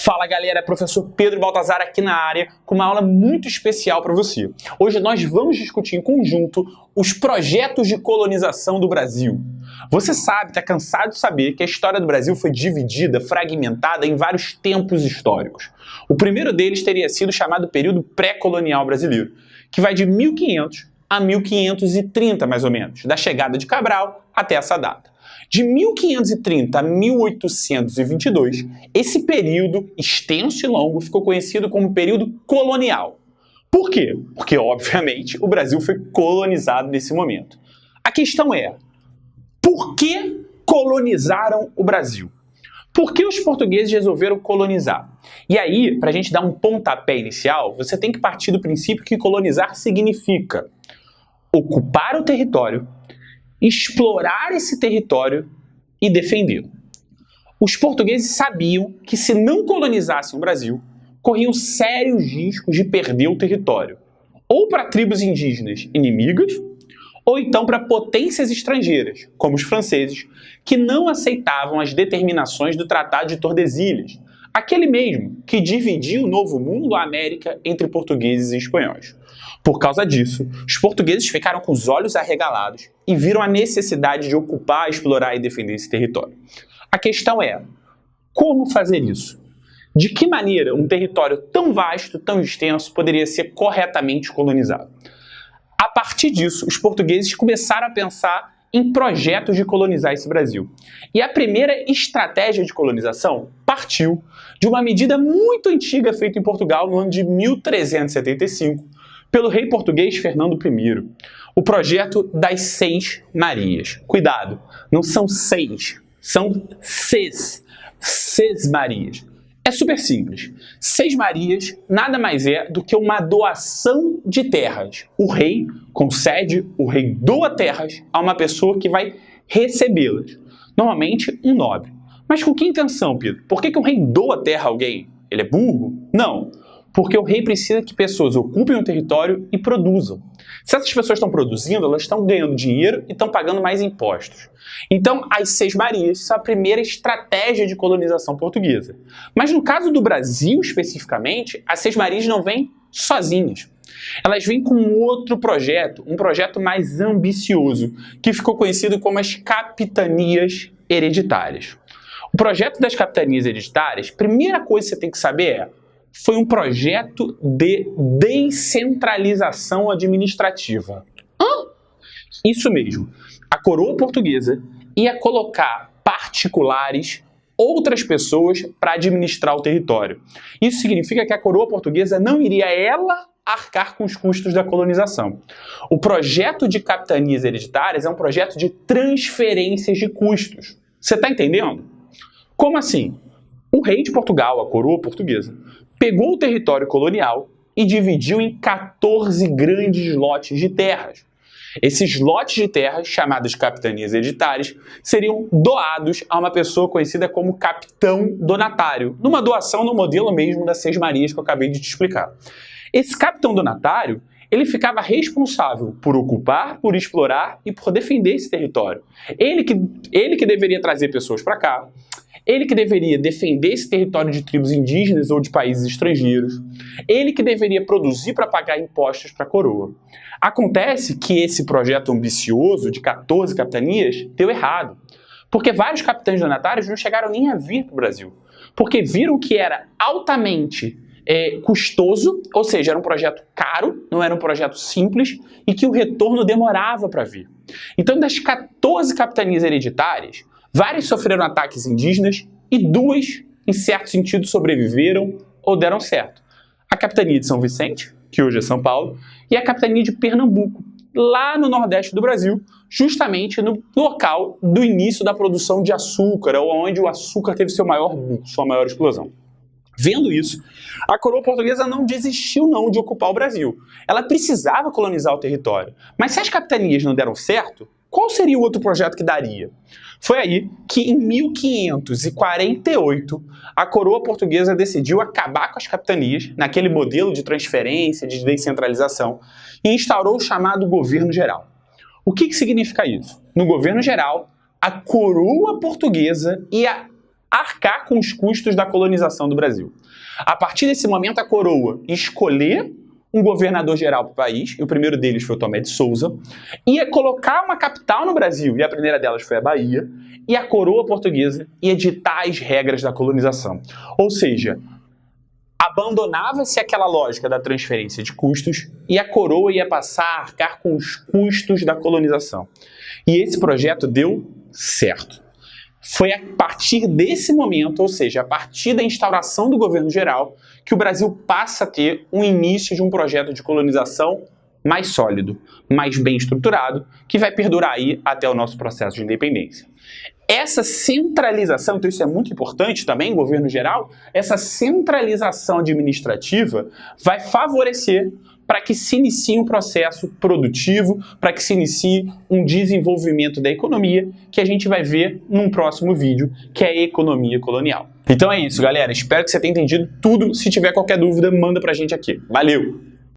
Fala galera, professor Pedro Baltazar aqui na área com uma aula muito especial para você. Hoje nós vamos discutir em conjunto os projetos de colonização do Brasil. Você sabe, está cansado de saber que a história do Brasil foi dividida, fragmentada em vários tempos históricos. O primeiro deles teria sido chamado período pré-colonial brasileiro, que vai de 1500 a 1530 mais ou menos, da chegada de Cabral até essa data. De 1530 a 1822, esse período extenso e longo ficou conhecido como período colonial. Por quê? Porque, obviamente, o Brasil foi colonizado nesse momento. A questão é, por que colonizaram o Brasil? Por que os portugueses resolveram colonizar? E aí, para a gente dar um pontapé inicial, você tem que partir do princípio que colonizar significa ocupar o território, explorar esse território e defendê-lo. Os portugueses sabiam que se não colonizassem o Brasil, corriam sérios riscos de perder o território, ou para tribos indígenas inimigas, ou então para potências estrangeiras, como os franceses, que não aceitavam as determinações do Tratado de Tordesilhas, aquele mesmo que dividia o Novo Mundo, a América, entre portugueses e espanhóis. Por causa disso, os portugueses ficaram com os olhos arregalados e viram a necessidade de ocupar, explorar e defender esse território. A questão é, como fazer isso? De que maneira um território tão vasto, tão extenso, poderia ser corretamente colonizado? A partir disso, os portugueses começaram a pensar em projetos de colonizar esse Brasil. E a primeira estratégia de colonização partiu de uma medida muito antiga feita em Portugal no ano de 1375, pelo rei português Fernando I, o projeto das Seis Marias. Cuidado, não são seis, são seis Marias. É super simples. Seis Marias nada mais é do que uma doação de terras. O rei concede, o rei doa terras a uma pessoa que vai recebê-las. Normalmente, um nobre. Mas com que intenção, Pedro? Por que um rei doa terra a alguém? Ele é burro? Não. Porque o rei precisa que pessoas ocupem o território e produzam. Se essas pessoas estão produzindo, elas estão ganhando dinheiro e estão pagando mais impostos. Então, as Seis Marias são a primeira estratégia de colonização portuguesa. Mas no caso do Brasil, especificamente, as Seis Marias não vêm sozinhas. Elas vêm com outro projeto, um projeto mais ambicioso, que ficou conhecido como as Capitanias Hereditárias. O projeto das Capitanias Hereditárias, primeira coisa que você tem que saber é, foi um projeto de descentralização administrativa. Isso mesmo. A coroa portuguesa ia colocar particulares, outras pessoas, para administrar o território. Isso significa que a coroa portuguesa não iria ela arcar com os custos da colonização. O projeto de capitanias hereditárias é um projeto de transferências de custos. Você está entendendo? Como assim? O rei de Portugal, a coroa portuguesa, pegou o território colonial e dividiu em 14 grandes lotes de terras. Esses lotes de terras, chamados capitanias hereditárias, seriam doados a uma pessoa conhecida como capitão donatário, numa doação no modelo mesmo das Seis Marias que eu acabei de te explicar. Esse capitão donatário, ele ficava responsável por ocupar, por explorar e por defender esse território. Ele que deveria trazer pessoas para cá, ele que deveria defender esse território de tribos indígenas ou de países estrangeiros. Ele que deveria produzir para pagar impostos para a coroa. Acontece que esse projeto ambicioso de 14 capitanias deu errado. Porque vários capitães donatários não chegaram nem a vir para o Brasil. Porque viram que era altamente custoso, ou seja, era um projeto caro, não era um projeto simples, e que o retorno demorava para vir. Então, das 14 capitanias hereditárias, várias sofreram ataques indígenas e duas, em certo sentido, sobreviveram ou deram certo. A capitania de São Vicente, que hoje é São Paulo, e a capitania de Pernambuco, lá no nordeste do Brasil, justamente no local do início da produção de açúcar, ou onde o açúcar teve sua maior explosão. Vendo isso, a coroa portuguesa não desistiu não de ocupar o Brasil. Ela precisava colonizar o território. Mas se as capitanias não deram certo, qual seria o outro projeto que daria? Foi aí que, em 1548, a coroa portuguesa decidiu acabar com as capitanias, naquele modelo de transferência, de descentralização, e instaurou o chamado governo geral. O que significa isso? No governo geral, a coroa portuguesa ia arcar com os custos da colonização do Brasil. A partir desse momento, a coroa escolher um governador geral para o país, e o primeiro deles foi o Tomé de Souza, ia colocar uma capital no Brasil, e a primeira delas foi a Bahia, e a coroa portuguesa ia ditar as regras da colonização. Ou seja, abandonava-se aquela lógica da transferência de custos e a coroa ia passar a arcar com os custos da colonização. E esse projeto deu certo. Foi a partir desse momento, ou seja, a partir da instauração do governo geral, que o Brasil passa a ter um início de um projeto de colonização mais sólido, mais bem estruturado, que vai perdurar aí até o nosso processo de independência. Essa centralização, então isso é muito importante também, governo geral, essa centralização administrativa vai favorecer para que se inicie um processo produtivo, para que se inicie um desenvolvimento da economia, que a gente vai ver num próximo vídeo, que é a economia colonial. Então é isso, galera. Espero que você tenha entendido tudo. Se tiver qualquer dúvida, manda pra gente aqui. Valeu!